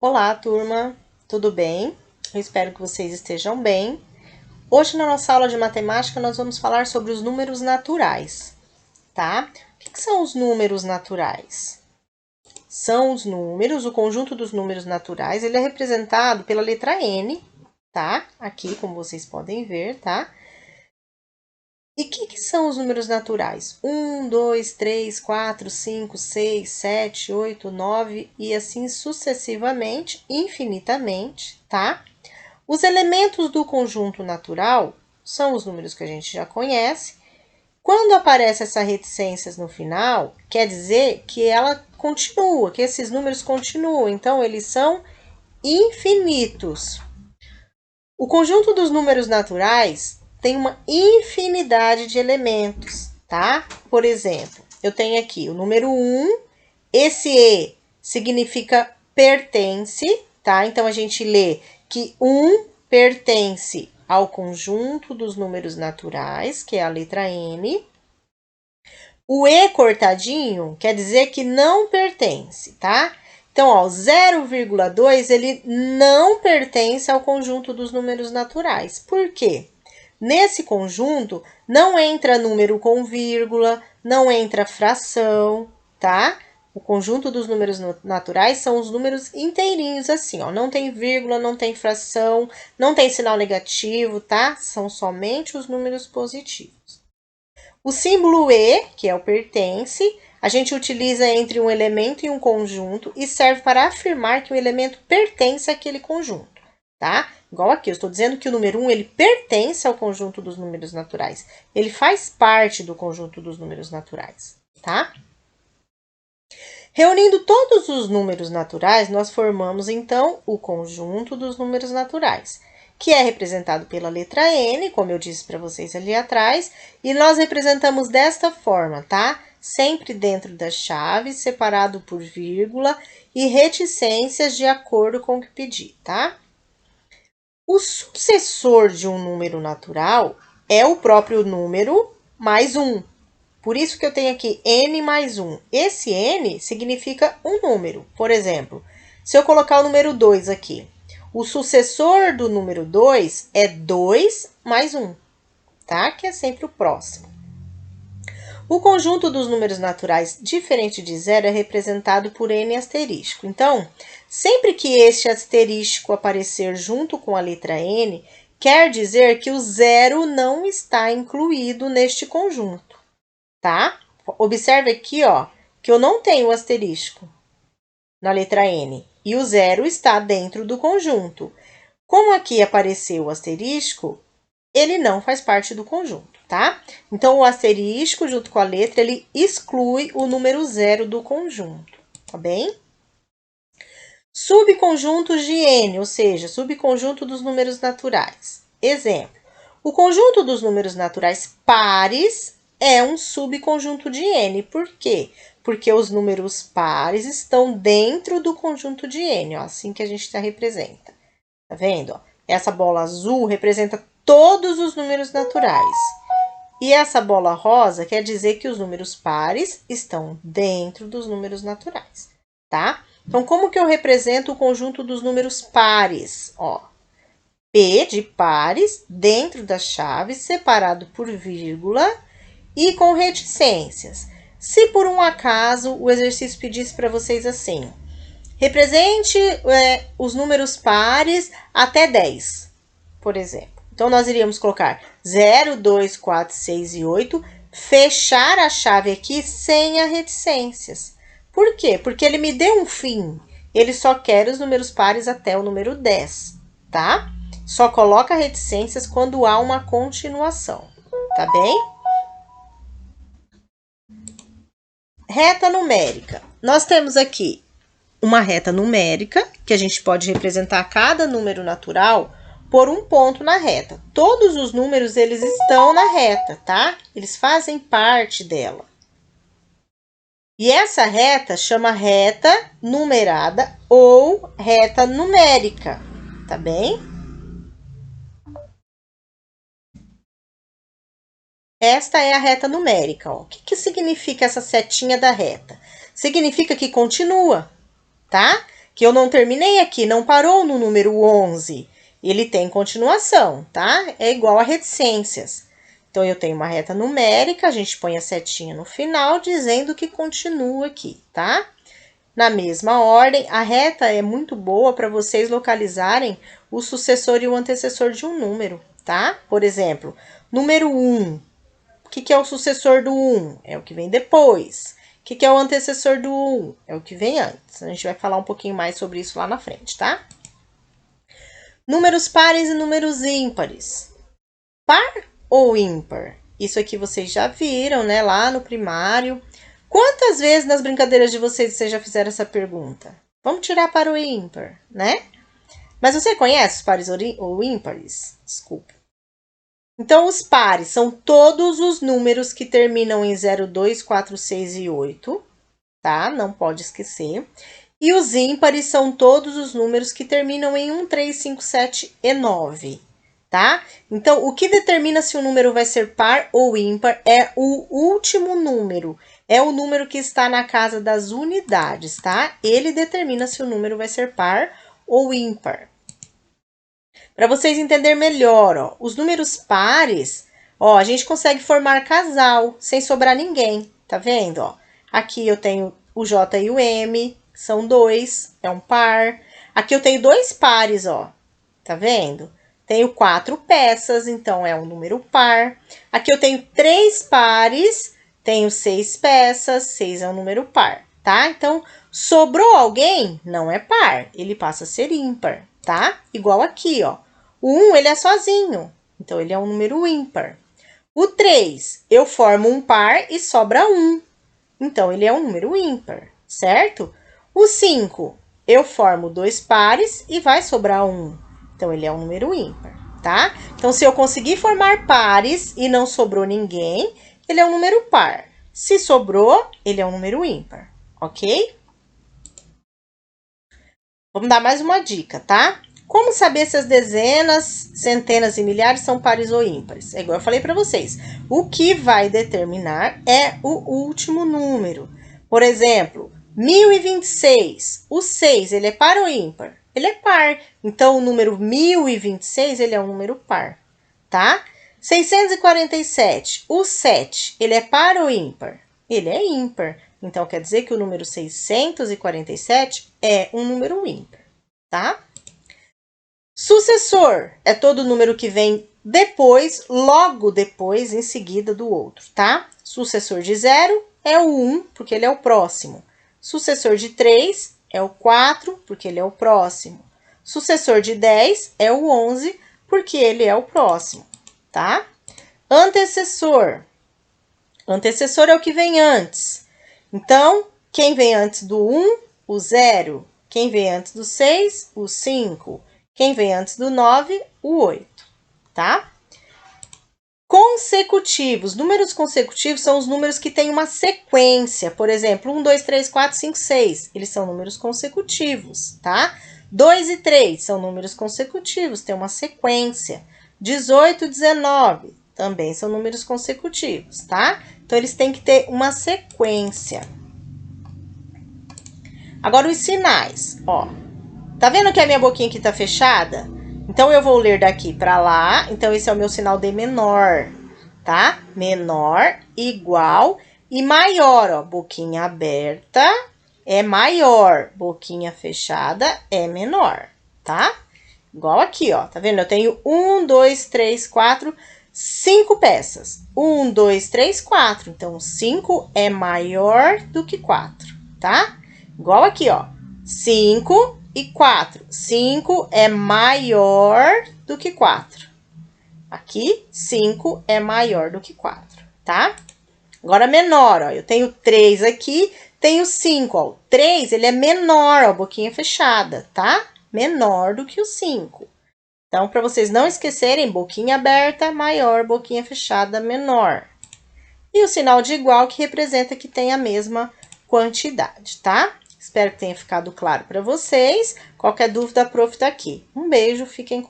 Olá, turma, tudo bem? Eu espero que vocês estejam bem. Hoje, na nossa aula de matemática, nós vamos falar sobre os números naturais, tá? O que são os números naturais? São os números, o conjunto dos números naturais, ele é representado pela letra N, tá? Aqui, como vocês podem ver, tá? E o que são os números naturais? 1, 2, 3, 4, 5, 6, 7, 8, 9 e assim sucessivamente, infinitamente, tá? Os elementos do conjunto natural são os números que a gente já conhece. Quando aparece essa reticências no final, quer dizer que ela continua, que esses números continuam, então eles são infinitos. O conjunto dos números naturais tem uma infinidade de elementos, tá? Por exemplo, eu tenho aqui o número 1, esse E significa pertence, tá? Então a gente lê que 1 pertence ao conjunto dos números naturais, que é a letra N. O E cortadinho quer dizer que não pertence, tá? Então, ó, 0,2 ele não pertence ao conjunto dos números naturais. Por quê? Nesse conjunto não entra número com vírgula, não entra fração, tá? O conjunto dos números naturais são os números inteirinhos assim, ó. Não tem vírgula, não tem fração, não tem sinal negativo, tá? São somente os números positivos. O símbolo E, que é o pertence, a gente utiliza entre um elemento e um conjunto e serve para afirmar que o elemento pertence àquele conjunto, tá? Igual aqui, eu estou dizendo que o número 1, ele pertence ao conjunto dos números naturais. Ele faz parte do conjunto dos números naturais, tá? Reunindo todos os números naturais, nós formamos, então, o conjunto dos números naturais, que é representado pela letra N, como eu disse para vocês ali atrás, e nós representamos desta forma, tá? Sempre dentro das chaves, separado por vírgula e reticências de acordo com o que pedir, tá? O sucessor de um número natural é o próprio número mais 1. Por isso que eu tenho aqui n mais 1. Esse n significa um número. Por exemplo, se eu colocar o número 2 aqui, o sucessor do número 2 é 2 mais 1, tá? Que é sempre o próximo. O conjunto dos números naturais diferente de zero é representado por n asterisco. Então, sempre que este asterisco aparecer junto com a letra n, quer dizer que o zero não está incluído neste conjunto, tá? Observe aqui, ó, que eu não tenho o asterisco na letra N e o zero está dentro do conjunto. Como aqui apareceu o asterisco, ele não faz parte do conjunto, tá? Então, o asterisco junto com a letra, ele exclui o número zero do conjunto, tá bem? Subconjuntos de N, ou seja, subconjunto dos números naturais. Exemplo, o conjunto dos números naturais pares é um subconjunto de N. Por quê? Porque os números pares estão dentro do conjunto de N, ó, assim que a gente representa. Tá vendo? Ó? Essa bola azul representa todos os números naturais. E essa bola rosa quer dizer que os números pares estão dentro dos números naturais, tá? Então, como que eu represento o conjunto dos números pares? Ó, P de pares dentro das chaves, separado por vírgula e com reticências. Se por um acaso o exercício pedisse para vocês assim, represente os números pares até 10, por exemplo. Então, nós iríamos colocar 0, 2, 4, 6 e 8, fechar a chave aqui sem as reticências. Por quê? Porque ele me deu um fim. Ele só quer os números pares até o número 10, tá? Só coloca reticências quando há uma continuação, tá bem? Reta numérica. Nós temos aqui uma reta numérica, que a gente pode representar cada número natural por um ponto na reta. Todos os números, eles estão na reta, tá? Eles fazem parte dela. E essa reta chama reta numerada ou reta numérica, tá bem? Esta é a reta numérica, ó. O que significa essa setinha da reta? Significa que continua, tá? que eu não terminei aqui, não parou no número 11. Ele tem continuação, tá? É igual a reticências. Então, eu tenho uma reta numérica, a gente põe a setinha no final, dizendo que continua aqui, tá? Na mesma ordem, a reta é muito boa para vocês localizarem o sucessor e o antecessor de um número, tá? Por exemplo, número 1. O que é o sucessor do 1? É o que vem depois. O que é o antecessor do 1? É o que vem antes. A gente vai falar um pouquinho mais sobre isso lá na frente, tá? Números pares e números ímpares. Par ou ímpar? Isso aqui vocês já viram, né? Lá no primário. Quantas vezes nas brincadeiras de vocês já fizeram essa pergunta? Vamos tirar par ou ímpar, né? Mas você conhece os pares ou ímpares? Desculpa. Então, os pares são todos os números que terminam em 0, 2, 4, 6 e 8, tá? Não pode esquecer. E os ímpares são todos os números que terminam em 1, 3, 5, 7 e 9, tá? Então, o que determina se o número vai ser par ou ímpar é o último número. É o número que está na casa das unidades, tá? Ele determina se o número vai ser par ou ímpar. Para vocês entenderem melhor, ó, os números pares, ó, a gente consegue formar casal sem sobrar ninguém, tá vendo? Ó? Aqui eu tenho o J e o M, são 2, é um par. Aqui eu tenho 2 pares, ó, tá vendo? Tenho 4 peças, então é um número par. Aqui eu tenho 3 pares, tenho 6 peças, 6 é um número par, tá? Então, sobrou alguém? Não é par, ele passa a ser ímpar, tá? Igual aqui, ó. O 1, ele é sozinho, então ele é um número ímpar. O 3, eu formo um par e sobra 1, então ele é um número ímpar, certo? O 5, eu formo 2 pares e vai sobrar 1, então ele é um número ímpar, tá? Então, se eu conseguir formar pares e não sobrou ninguém, ele é um número par. Se sobrou, ele é um número ímpar, ok? Vamos dar mais uma dica, tá? Como saber se as dezenas, centenas e milhares são pares ou ímpares? É igual eu falei para vocês. O que vai determinar é o último número. Por exemplo, 1026. O 6, ele é par ou ímpar? Ele é par. Então, o número 1026, ele é um número par, tá? 647. O 7, ele é par ou ímpar? Ele é ímpar. Então, quer dizer que o número 647 é um número ímpar, tá? Sucessor é todo número que vem depois, logo depois, em seguida do outro, tá? Sucessor de 0 é o 1, porque ele é o próximo. Sucessor de 3 é o 4, porque ele é o próximo. Sucessor de 10 é o 11, porque ele é o próximo, tá? Antecessor. Antecessor é o que vem antes. Então, quem vem antes do 1? O 0. Quem vem antes do 6? O 5. Quem vem antes do 9? O 8, tá? Consecutivos. Números consecutivos são os números que têm uma sequência. Por exemplo, 1, 2, 3, 4, 5, 6. Eles são números consecutivos, tá? 2 e 3 são números consecutivos, tem uma sequência. 18 e 19 também são números consecutivos, tá? Então, eles têm que ter uma sequência. Agora, os sinais, ó. Tá vendo que a minha boquinha aqui tá fechada? Então, eu vou ler daqui pra lá. Então, esse é o meu sinal de menor, tá? Menor, igual e maior, ó. Boquinha aberta é maior, boquinha fechada é menor, tá? Igual aqui, ó. Tá vendo? Eu tenho 1, 2, 3, 4, 5 peças. 1, 2, 3, 4. Então, 5 é maior do que 4, tá? Igual aqui, ó. 5 e 4. 5 é maior do que 4. Aqui, 5 é maior do que 4, tá? Agora, menor, ó. Eu tenho 3 aqui, tenho 5, ó. O 3, ele é menor, ó. Boquinha fechada, tá? Menor do que o 5. Então, para vocês não esquecerem, boquinha aberta, maior, boquinha fechada, menor. E o sinal de igual, que representa que tem a mesma quantidade, tá? Espero que tenha ficado claro para vocês. Qualquer dúvida, a prof tá aqui. Um beijo, fiquem com Deus.